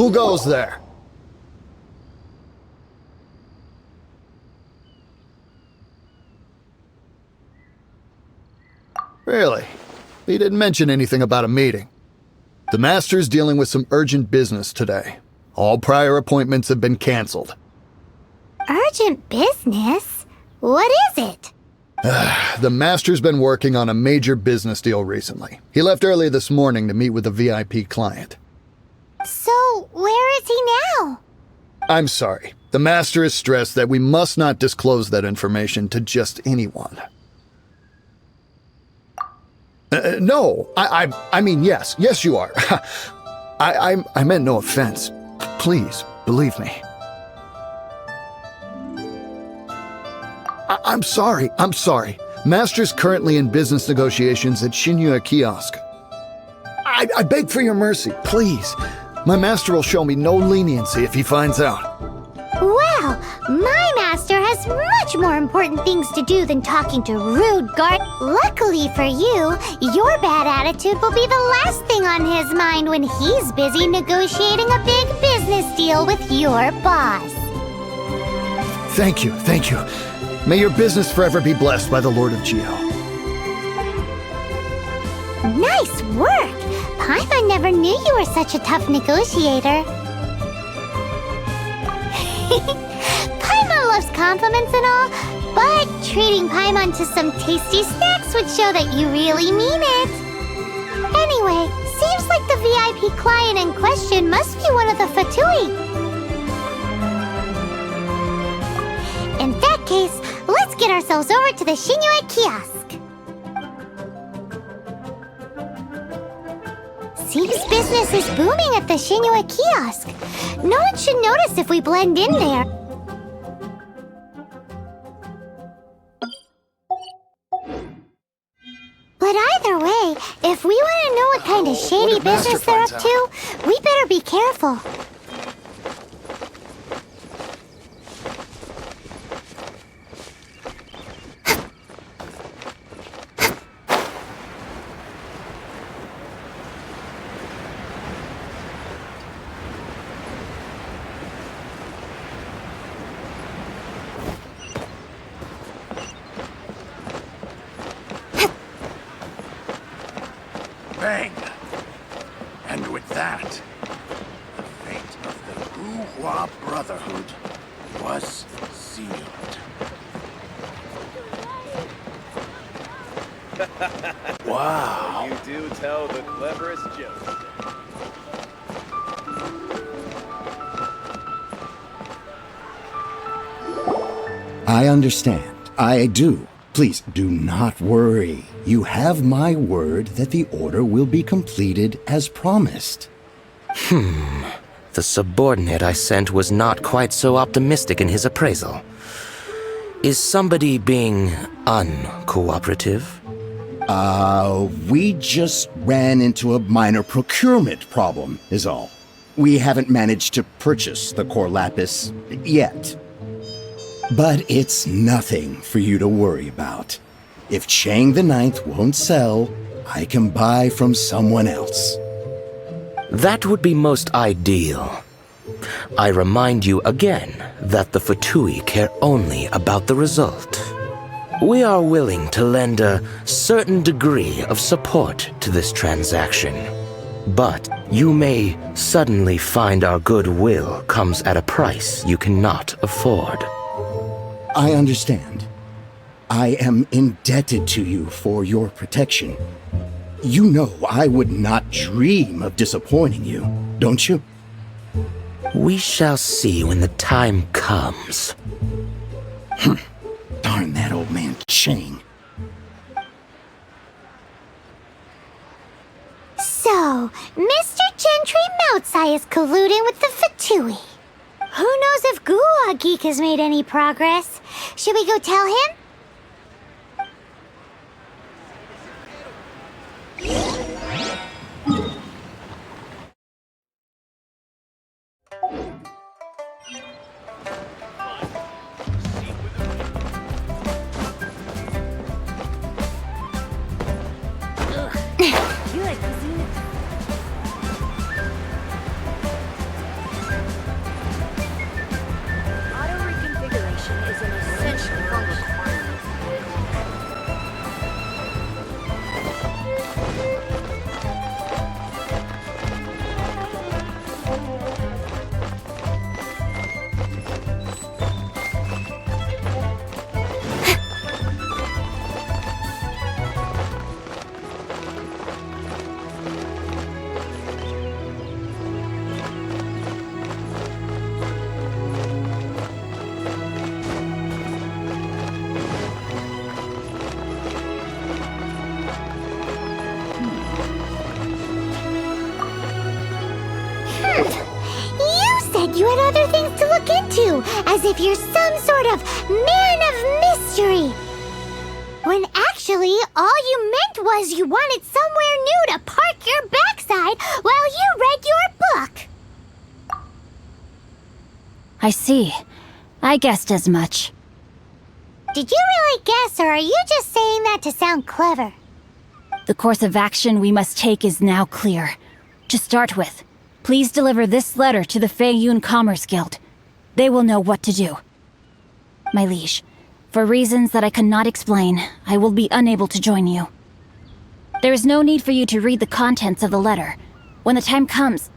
Who goes there? Really? He didn't mention anything about a meeting. The Master's dealing with some urgent business today. All prior appointments have been canceled. Urgent business? What is it? The Master's been working on a major business deal recently. He left early this morning to meet with a VIP client. So, where is he now? I'm sorry. The Master is stressed that we must not disclose that information to just anyone. No, I mean, yes. Yes, you are. I meant no offense. Please, believe me. I'm sorry. Master's currently in business negotiations at Shinya Kiosk. I beg for your mercy, please. My master will show me no leniency if he finds out. Well, my master has much more important things to do than talking to rude guard. Luckily for you, your bad attitude will be the last thing on his mind when he's busy negotiating a big business deal with your boss. Thank you. May your business forever be blessed by the Lord of Geo. Nice work! Paimon never knew you were such a tough negotiator. Paimon loves compliments and all, but treating Paimon to some tasty snacks would show that you really mean it. Anyway, seems like the VIP client in question must be one of the Fatui. In that case, let's get ourselves over to the Shinya Kiosk. Seems business is booming at the Shinya Kiosk. No one should notice if we blend in there. But either way, if we want to know what kind of shady business they're up to, we better be careful. Bang! And with that, the fate of the Bourgeois Brotherhood was sealed. Wow! You do tell the cleverest jokes. I understand. I do. Please do not worry. You have my word that the order will be completed as promised. The subordinate I sent was not quite so optimistic in his appraisal. Is somebody being uncooperative? We just ran into a minor procurement problem, is all. We haven't managed to purchase the core lapis yet. But it's nothing for you to worry about. If Chang the Ninth won't sell, I can buy from someone else. That would be most ideal. I remind you again that the Fatui care only about the result. We are willing to lend a certain degree of support to this transaction. But you may suddenly find our goodwill comes at a price you cannot afford. I understand. I am indebted to you for your protection. You know I would not dream of disappointing you, don't you? We shall see when the time comes. Darn that old man Chang. So, Mr. Gentry Moutsai is colluding with the Fatui. Who knows if Gua Geek has made any progress? Should we go tell him? other things to look into, as if you're some sort of man of mystery. When actually, all you meant was you wanted somewhere new to park your backside while you read your book. I see. I guessed as much. Did you really guess, or are you just saying that to sound clever? The course of action we must take is now clear. To start with, please deliver this letter to the Feiyun Commerce Guild. They will know what to do. My liege, for reasons that I cannot explain, I will be unable to join you. There is no need for you to read the contents of the letter. When the time comes...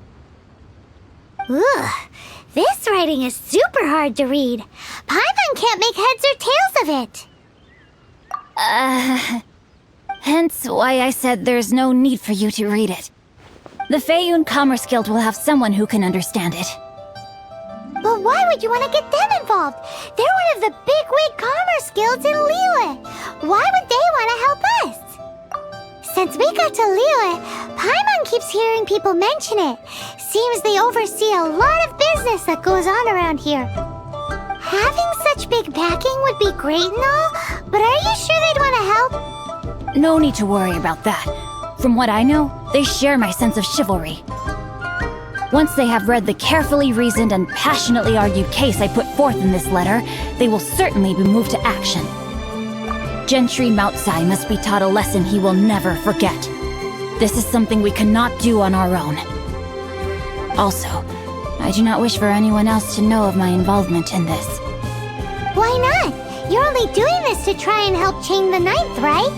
Ugh, this writing is super hard to read. Paimon can't make heads or tails of it. Hence why I said there's no need for you to read it. The Feiyun Commerce Guild will have someone who can understand it. But why would you want to get them involved? They're one of the bigwig commerce guilds in Liyue. Why would they want to help us? Since we got to Liyue, Paimon keeps hearing people mention it. Seems they oversee a lot of business that goes on around here. Having such big backing would be great and all, but are you sure they'd want to help? No need to worry about that. From what I know, they share my sense of chivalry. Once they have read the carefully reasoned and passionately argued case I put forth in this letter, they will certainly be moved to action. Gentry Moutsai must be taught a lesson he will never forget. This is something we cannot do on our own. Also, I do not wish for anyone else to know of my involvement in this. Why not? You're only doing this to try and help chain the ninth, right?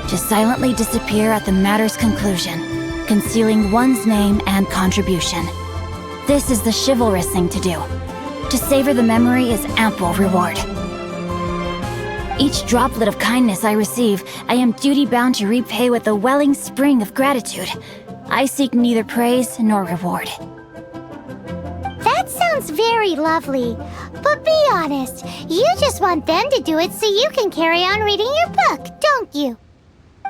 To silently disappear at the matter's conclusion, concealing one's name and contribution. This is the chivalrous thing to do. To savor the memory is ample reward. Each droplet of kindness I receive, I am duty-bound to repay with a welling spring of gratitude. I seek neither praise nor reward. That sounds very lovely. But be honest, you just want them to do it so you can carry on reading your book, don't you?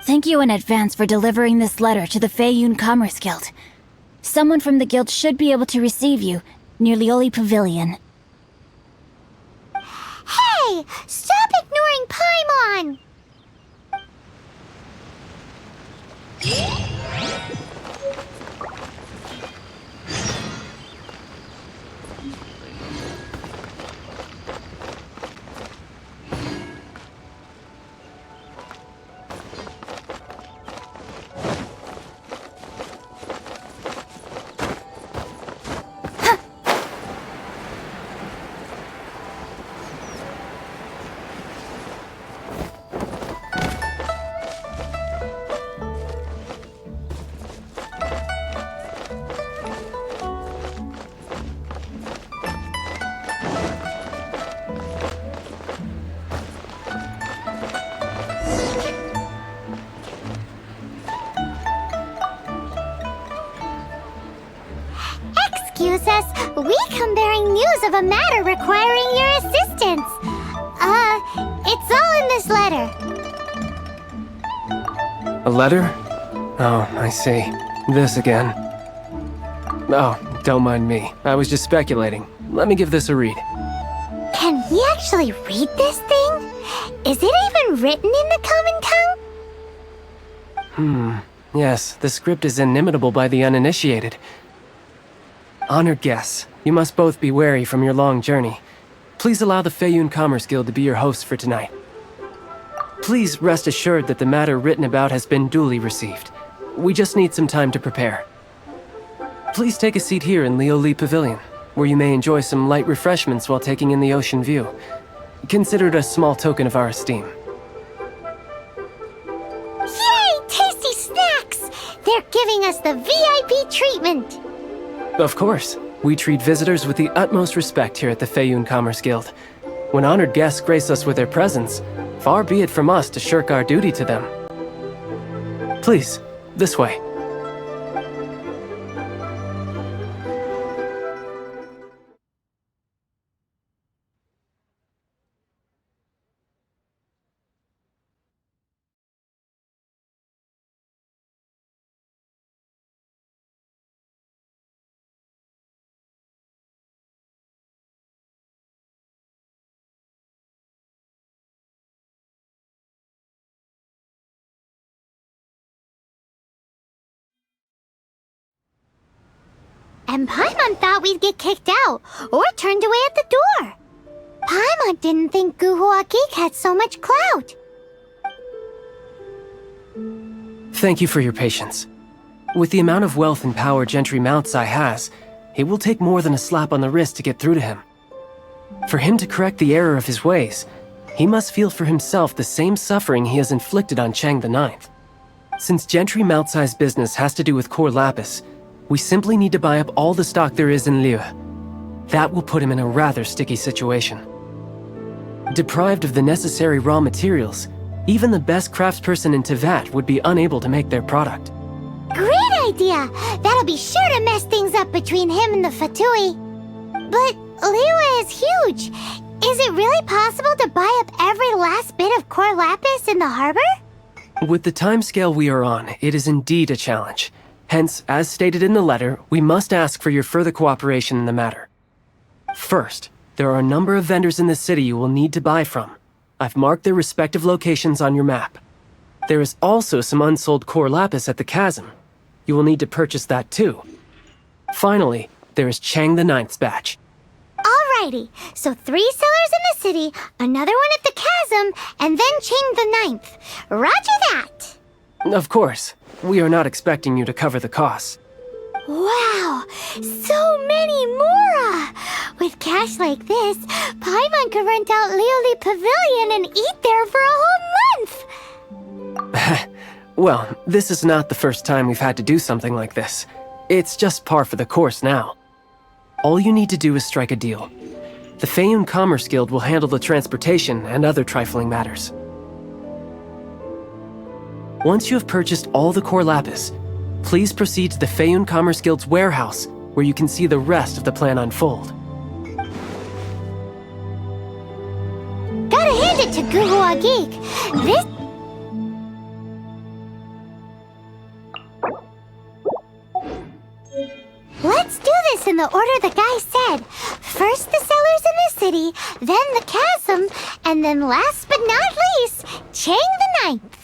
Thank you in advance for delivering this letter to the Feiyun Commerce Guild. Someone from the guild should be able to receive you near Lioli Pavilion. Hey! Stop ignoring Paimon! Excuse us, we come bearing news of a matter requiring your assistance. It's all in this letter. A letter? Oh, I see. This again. Oh, don't mind me. I was just speculating. Let me give this a read. Can we actually read this thing? Is it even written in the common tongue? Yes, the script is inimitable by the uninitiated. Honored guests, you must both be wary from your long journey. Please allow the Feiyun Commerce Guild to be your hosts for tonight. Please rest assured that the matter written about has been duly received. We just need some time to prepare. Please take a seat here in Lioli Pavilion, where you may enjoy some light refreshments while taking in the ocean view. Consider it a small token of our esteem. Yay! Tasty snacks! They're giving us the VIP treatment. Of course. We treat visitors with the utmost respect here at the Feiyun Commerce Guild. When honored guests grace us with their presence, far be it from us to shirk our duty to them. Please, this way. and Paimon thought we'd get kicked out or turned away at the door. Paimon didn't think Guhua Geek had so much clout. Thank you for your patience. With the amount of wealth and power Gentry Moutsai has, it will take more than a slap on the wrist to get through to him. For him to correct the error of his ways, he must feel for himself the same suffering he has inflicted on Chang the Ninth. Since Gentry Moutsai's business has to do with core lapis, we simply need to buy up all the stock there is in Liu. That will put him in a rather sticky situation. Deprived of the necessary raw materials, even the best craftsperson in Tevat would be unable to make their product. Great idea! That'll be sure to mess things up between him and the Fatui. But Liu is huge. Is it really possible to buy up every last bit of core lapis in the harbor? With the timescale we are on, it is indeed a challenge. Hence, as stated in the letter, we must ask for your further cooperation in the matter. First, there are a number of vendors in the city you will need to buy from. I've marked their respective locations on your map. There is also some unsold core lapis at the chasm. You will need to purchase that too. Finally, there is Chang the Ninth's batch. Alrighty, so 3 sellers in the city, another one at the chasm, and then Chang the Ninth. Roger that! Of course, we are not expecting you to cover the costs. Wow, so many more! With cash like this, Paimon could rent out Liuli Pavilion and eat there for a whole month! Well, this is not the first time we've had to do something like this. It's just par for the course now. All you need to do is strike a deal. The Feiyun Commerce Guild will handle the transportation and other trifling matters. Once you have purchased all the core lapis, please proceed to the Feiyun Commerce Guild's warehouse, where you can see the rest of the plan unfold. Gotta hand it to Guhua Geek. This... Let's do this in the order the guy said. First the sellers in the city, then the chasm, and then last but not least, Chang the Ninth.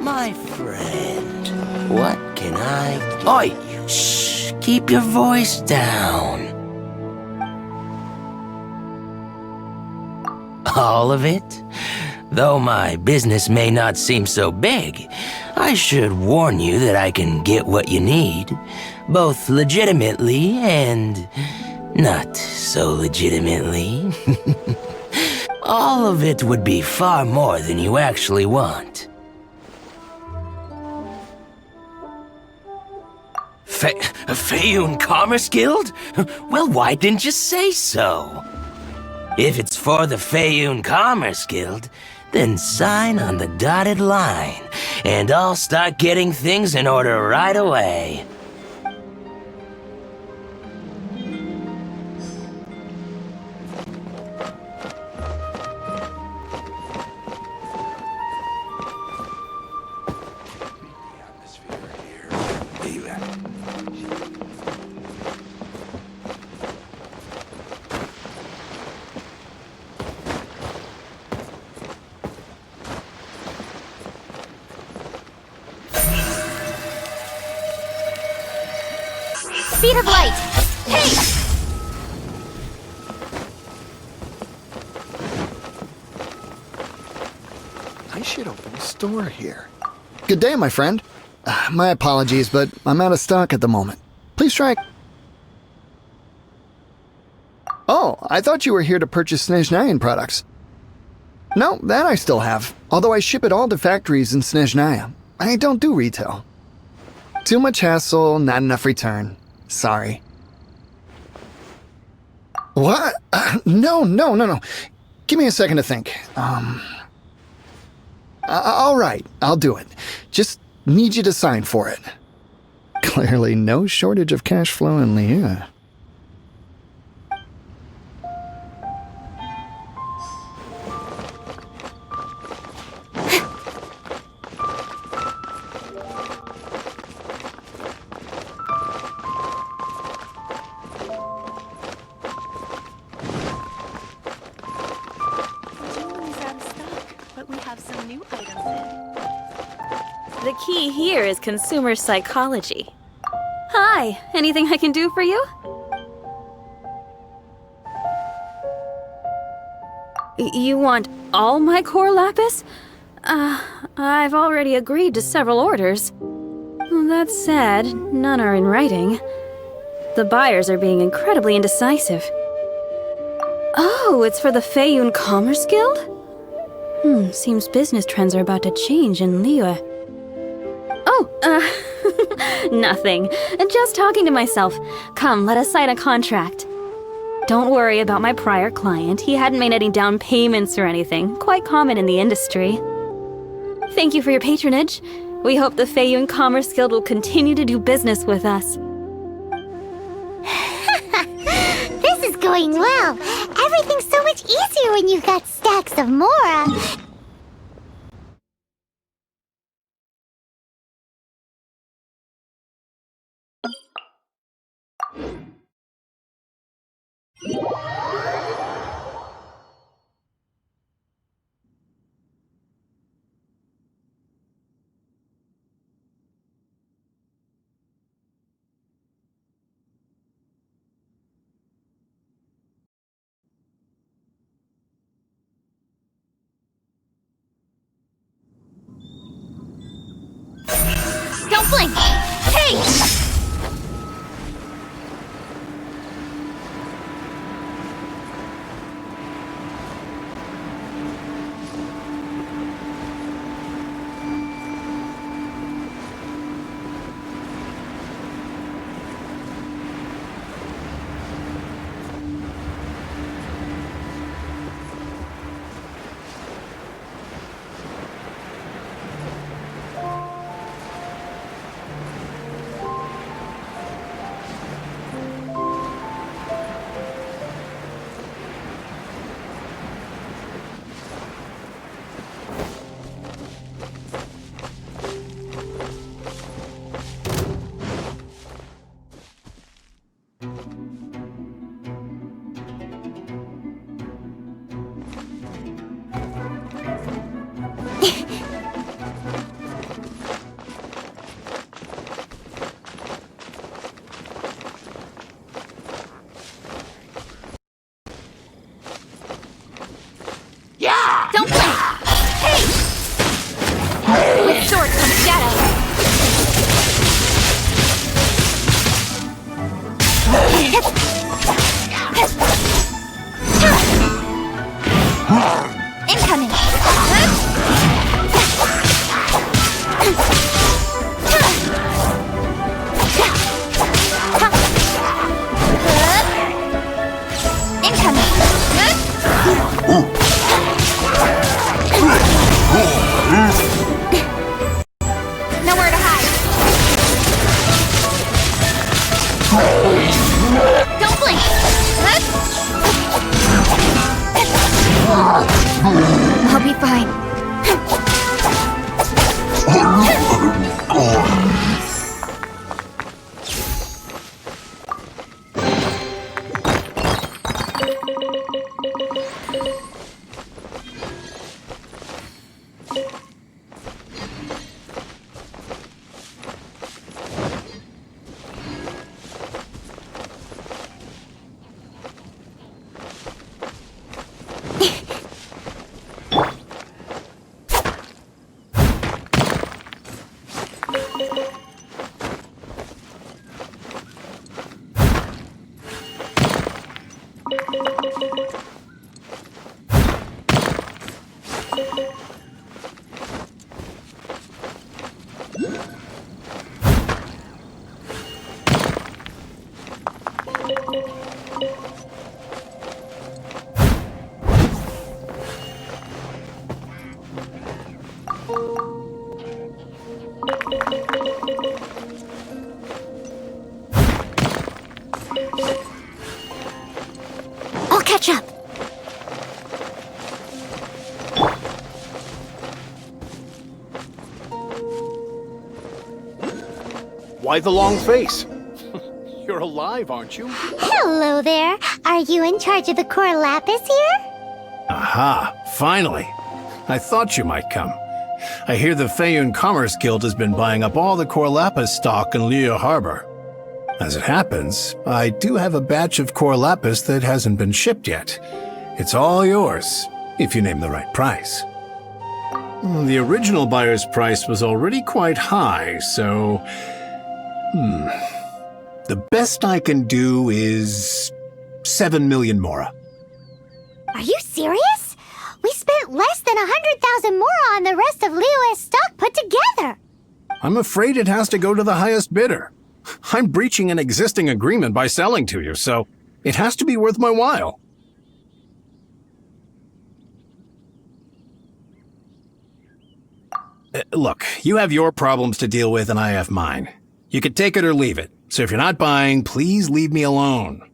My friend, what can I... Oi! Shh! Keep your voice down. All of it? Though my business may not seem so big, I should warn you that I can get what you need, both legitimately and not so legitimately. All of it would be far more than you actually want. Feiyun Commerce Guild? Well, why didn't you say so? If it's for the Feiyun Commerce Guild, then sign on the dotted line, and I'll start getting things in order right away. Speed of light! Hey! I should open a store here. Good day, my friend. My apologies, but I'm out of stock at the moment. Please try... Oh, I thought you were here to purchase Snezhnayan products. No, that I still have, although I ship it all to factories in Snezhnaya. I don't do retail. Too much hassle, not enough return. Sorry. What? No. Give me a second to think. All right, I'll do it. Just need you to sign for it. Clearly no shortage of cash flow in Liyue. The key here is consumer psychology. Hi, anything I can do for you? You want all my core lapis? I've already agreed to several orders. That said, none are in writing. The buyers are being incredibly indecisive. Oh, it's for the Feiyun Commerce Guild? Seems business trends are about to change in Liyue. Oh, nothing. Just talking to myself. Come, let us sign a contract. Don't worry about my prior client. He hadn't made any down payments or anything. Quite common in the industry. Thank you for your patronage. We hope the Feiyun Commerce Guild will continue to do business with us. This is going well. Everything's so much easier when you've got stacks of Mora. Don't blink! Hey! Don't blink! Hey! With sword comes shadow. Incoming! Nowhere to hide. Don't blink. I'll be fine. I'll catch up. Why the long face? You're alive, aren't you? Hello there. Are you in charge of the core lapis here? Aha, finally. I thought you might come. I hear the Feiyun Commerce Guild has been buying up all the core lapis stock in Liu Harbor. As it happens, I do have a batch of core lapis that hasn't been shipped yet. It's all yours, if you name the right price. The original buyer's price was already quite high, so... The best I can do is 7 million mora. Are you serious? We spent less than 100,000 more on the rest of Liu's stock put together. I'm afraid it has to go to the highest bidder. I'm breaching an existing agreement by selling to you, so it has to be worth my while. Look, you have your problems to deal with and I have mine. You can take it or leave it. So if you're not buying, please leave me alone.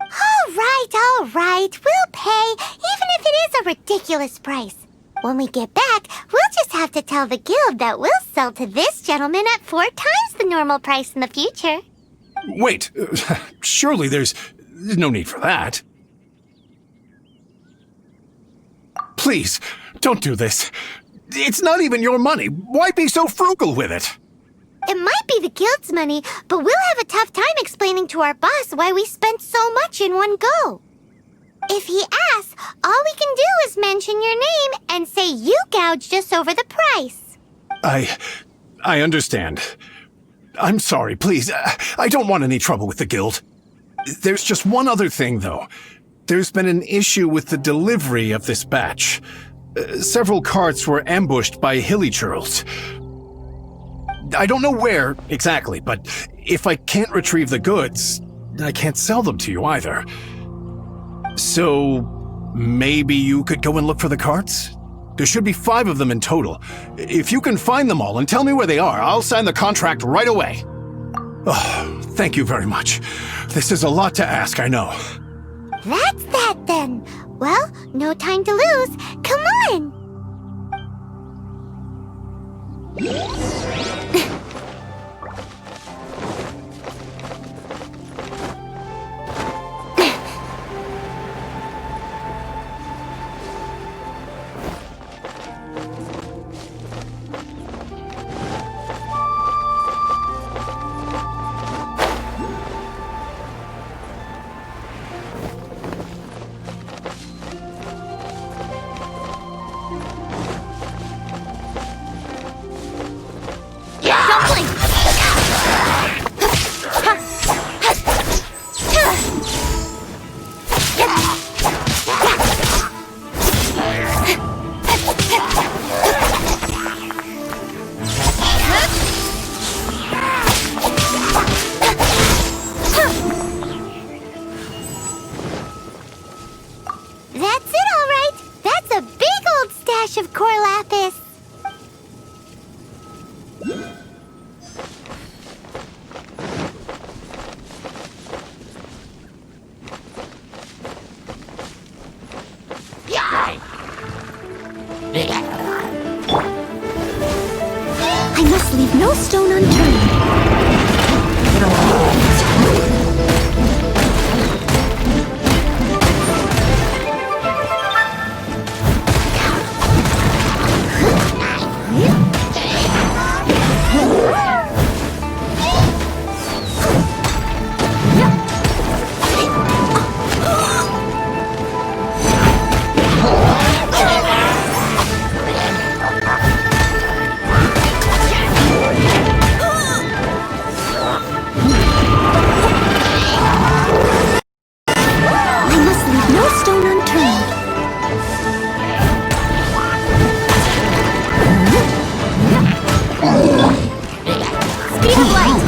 All right. We'll pay, even if it is a ridiculous price. When we get back, we'll just have to tell the guild that we'll sell to this gentleman at 4 times the normal price in the future. Wait, surely there's no need for that. Please, don't do this. It's not even your money. Why be so frugal with it? It might be the guild's money, but we'll have a tough time explaining to our boss why we spent so much in one go. If he asks, all we can do is mention your name and say you gouged us over the price. I understand. I'm sorry, please. I don't want any trouble with the guild. There's just one other thing, though. There's been an issue with the delivery of this batch. Several carts were ambushed by hilly churls. I don't know where exactly, but if I can't retrieve the goods, I can't sell them to you either. So, maybe you could go and look for the carts? There should be 5 of them in total. If you can find them all and tell me where they are, I'll sign the contract right away. Oh, thank you very much. This is a lot to ask, I know. That's that then. Well, no time to lose. Come on! That's it, all right. That's a big old stash of core lapis. I must leave no stone unturned. Speed of light!